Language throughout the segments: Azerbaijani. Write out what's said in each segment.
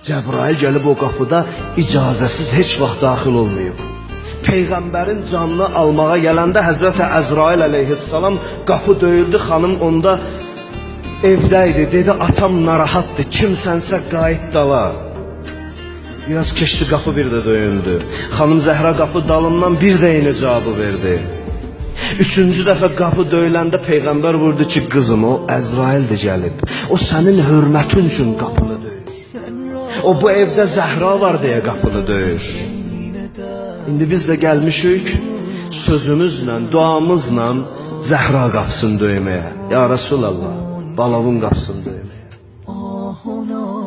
Cəbrail gəlib o qapıda icazəsiz heç vaxt daxil olmayıb. Peyğəmbərin canını almağa gələndə Həzrəti Əzrail əleyhissalam qapı döyüldü, xanım onda evdəydi. Dedi, atam narahatdır, kimsənsə qayıt dala. Biraz keçdi, qapı bir də döyüldü. Xanım Zəhra qapı dalından bir də eyni cavabı verdi. Üçüncü dəfə qapı döyüləndə Peyğəmbər vurdu ki, qızım, o Əzraildir gəlib. O sənin hörmətin üçün qapını döyür. O bu evdə Zəhra var deyə qapını döyür. İndi biz də gəlmişik sözümüzlə, duamızla Zəhra qapısını döyməyə. Ya Rasulallah, balavun qapısını döyməyə.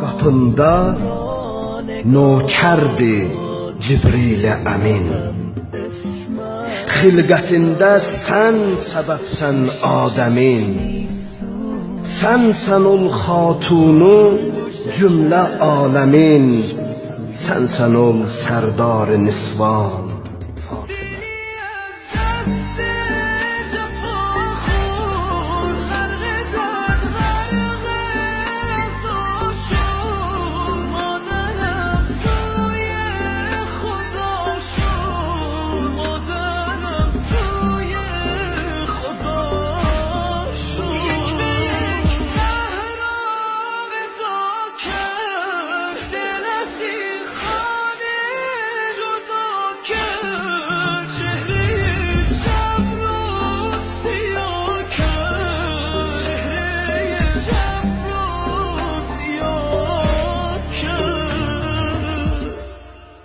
Qapında nökərdi Cibril-i Əmin. Xilqətində sən səbəbsən Adəmin. Sənsən ol xatunu cümlə aləmin. Sənsən ol sərdar-ı nisvan Fatimə.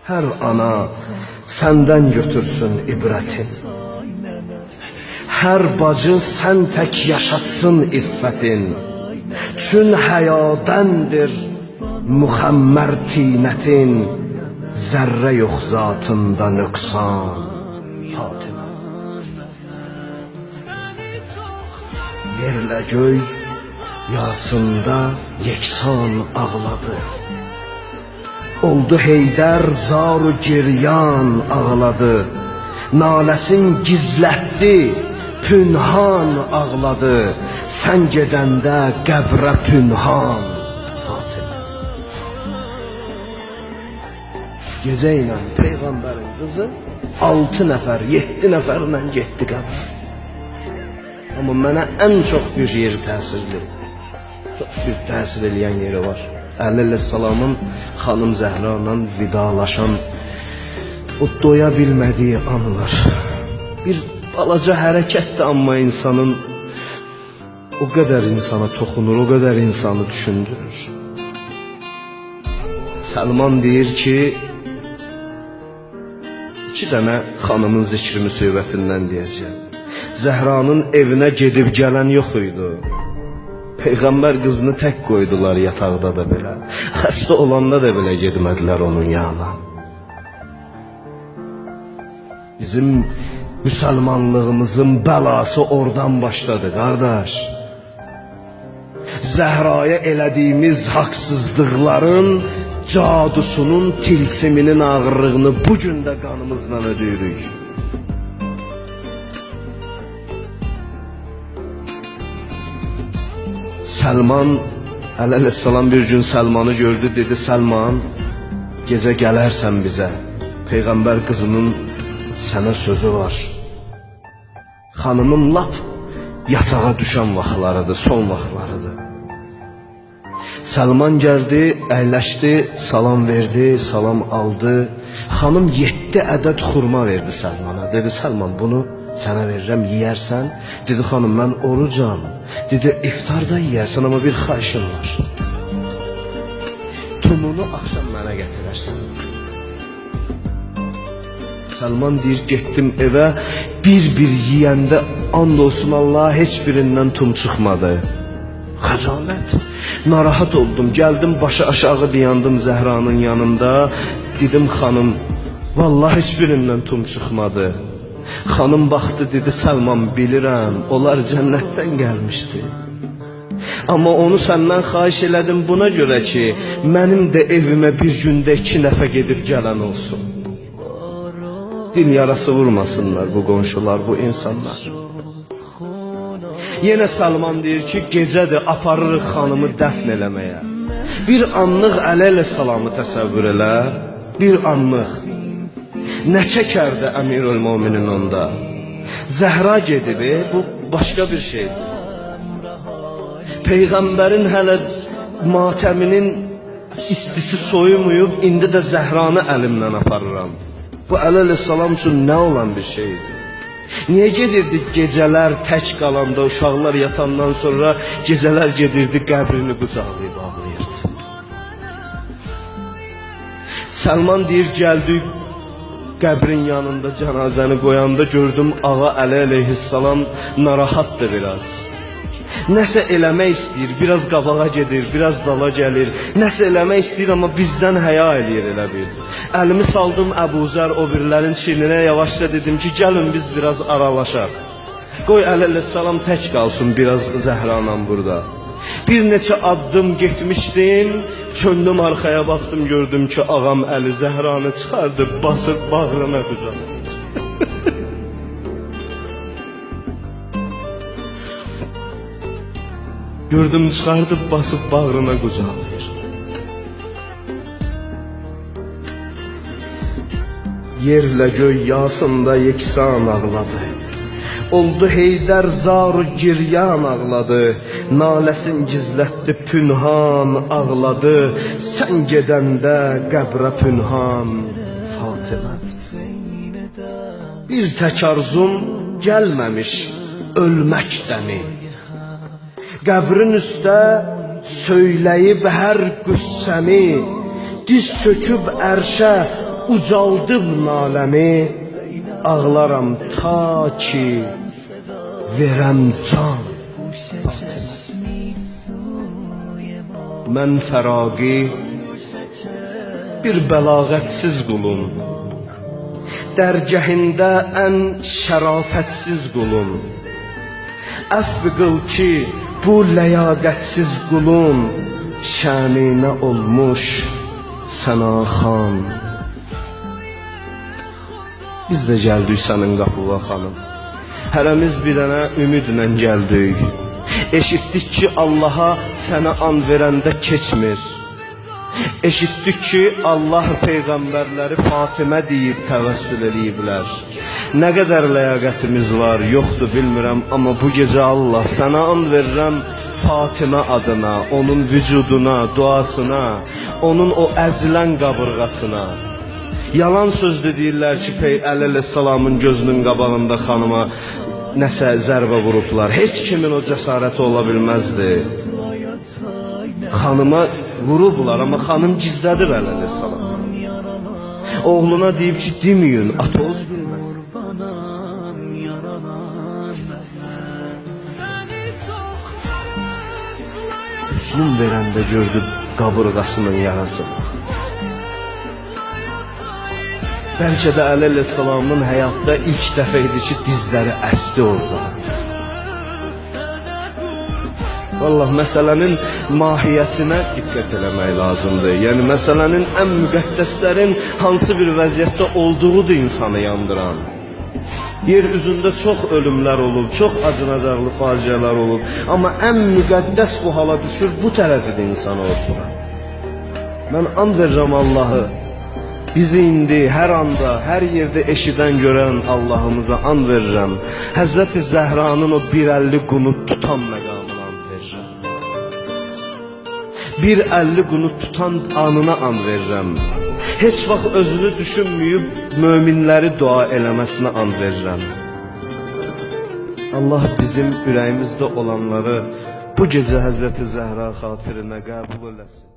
Hər ana səndən götürsün ibrətin. Hər bacı sən tək yaşatsın iffətin. Çün həyadəndir müxəmmər tinətin. Zərrə yox zatında nöqsan Fatimə. Yerlə göy yasında yeksan ağladı. Oldu Heydər zaru giryan ağladı. Naləsin gizlətdi, pünhan ağladı. Sən gedəndə qəbrə pünhan Fatimə. Gecə ilə Peyğəmbərin qızı 6 nəfər, 7 nəfərlə getdi qəbrə. Amma mənə ən çox bir yeri təsirli, çox bir təsir eləyən yeri var. Əleyhissalamın xanım Zəhra ilə vidalaşan o doya bilmədiyi anılar. Bir balaca hərəkətdir, amma insanın o qədər insana toxunur, o qədər insanı düşündürür. Səlman deyir ki, 2 dənə xanımın zikri müsibətindən deyəcəm. Zəhranın evinə gedib gələn yox idi. Peyğəmbər qızını tək qoydular yataqda da belə. Xəstə olanda da belə getmədilər onun yanına. Bizim müsəlmanlığımızın bəlası oradan başladı, qardaş. Zəhraya elədiyimiz haqsızlıqların cadusunun tilsiminin ağırlığını bugün də qanımızla ödəyirik. Səlman əleyhissalam bir gün Səlmanı gördü, dedi, Səlman, gecə gələrsən bizə. Peyğəmbər qızının sənə sözü var. Xanımın lap yatağa düşən vaxtlarıdır, son vaxtlarıdır. Səlman gəldi, əyləşdi, salam verdi, salam aldı. Xanım 7 ədəd xurma verdi Səlmana. Dedi, Səlman, bunu sənə verirəm, yeyərsən. Dedi, xanım, mən orucam. Dedi, iftarda yeyərsən, amma bir xahişim var. Tumunu axşam mənə gətirərsən. Səlman deyir, getdim evə, bir-bir yeyəndə and olsun Allah, heç birindən tum çıxmadı. Xəcalət. Narahat oldum, gəldim, başı aşağı dayandım Zəhranın yanında. Dedim, xanım, vallahi heç birindən tum çıxmadı. Xanım baxdı, dedi, Səlman, bilirəm, onlar cənnətdən gəlmişdi. Amma onu səndən xahiş elədim buna görə ki, mənim də evimə bir gündə 2 nəfər gedib gələn olsun. Dil yarası vurmasınlar bu qonşular, bu insanlar. Yenə Səlman deyir ki, gecədir, aparırıq xanımı dəfn eləməyə. Bir anlıq Əli əleyhissalamı təsəvvür elə. Bir anlıq. Nə çəkərdi Əmirül Möminin onda? Zəhra gedib, bu başqa bir şeydir. Peyğəmbərin hələ matəminin istisi soyumayıb, indi də Zəhranı əlimlə aparıram. Bu Əli əleyhissalam üçün nə olan bir şeydir? Niyə gedirdik gecələr tək qalanda, uşaqlar yatandan sonra gecələr gedirdi qəbrini qucaqlayıb ağlayırdı. Səlman deyir, gəldik qəbrin yanında cənazəni qoyanda gördüm ağa Əli əleyhissalam narahatdır biraz. Nəsə eləmək istəyir, biraz qabağa gedir, biraz dala gəlir. Nəsə eləmək istəyir, amma bizdən həya eləyir elə bir. Əlimi saldım Əbuzər o birilərin çininə, yavaşca dedim ki, gəlin biz biraz aralaşaq. Qoy Əli əleyhissalam tək qalsın biraz Zəhranla burada. Bir neçə addım getmişdim, çöndüm arxaya baxdım, gördüm ki, ağam Əli Zəhranı çıxardı, basıb bağrına qucaqlayır. Gördüm çıxardıb basıb bağrına qucaqlayır. Yerlə göy yasında yeksan ağladı. Oldu Heydər zaru giryan ağladı. Naləsin gizlətdi pünhan ağladı. Sən gedəndə qəbrə pünhan Fatimə. Bir tək arzum gəlməmiş ölməkdəni. Qəbrin üstə söyləyib hər qüssəmi, diz çöküb ərşə ucaldım naləmi, ağlaram ta ki verəm can Fatimə. Mən fəraqi bir bəlağətsiz qulum, dərgəhində ən şərafətsiz qulum. Əfv qıl ki bu ləyaqətsiz qulun şəninə olmuş Sənaxan. Biz də gəldik sənin qapıva xanım. Hərəmiz bir dənə ümidlə gəldik. Eşitdik ki, Allaha sənə an verəndə keçmir. Eşitdik ki, Allah peyğəmbərləri Fatimə deyib təvəssül eləyiblər. Nə qədər ləyaqətimiz var, yoxdur bilmirəm, amma bu gecə Allah sənə and verirəm Fatimə adına, onun vücuduna, duasına, onun o əzilən qabırğasına. Yalan sözdür deyirlər ki, Əli əleyhissalamın gözünün qabağında xanıma nəsə zərbə vurublar. Heç kimin o cəsarəti ola bilməzdi. Xanıma vurublar, amma xanım gizlədir Əli əleyhissalam. Oğluna deyib ki, deməyin, atoz bilməz. Müslüm verəndə gördü qabırğasının yarasını. Bəlkə də Əli əleyhissalamın həyatda ilk dəfə idi ki, dizləri əsdi orada. Vallah, məsələnin mahiyyətinə diqqət eləmək lazımdır. Yəni, məsələnin ən müqəddəslərin hansı bir vəziyyətdə olduğudur insanı yandıran. Yer üzündə çox ölümlər olub, çox acınacaqlı faciələr olub. Amma ən müqəddəs bu hala düşür, bu tərəfidir insanı orada. Mən and verirəm Allahı. Bizi indi hər anda, hər yerdə eşidən görən Allahımıza and verirəm. Həzrəti Zəhranın o 150 qunut tutan məqamına and verirəm. 150 qunut tutan anına and verirəm. Heç vaxt özünü düşünməyib möminləri dua eləməsinə and verirəm. Allah bizim ürəyimizdə olanları bu gecə Həzrəti Zəhra xatirinə qəbul eləsin.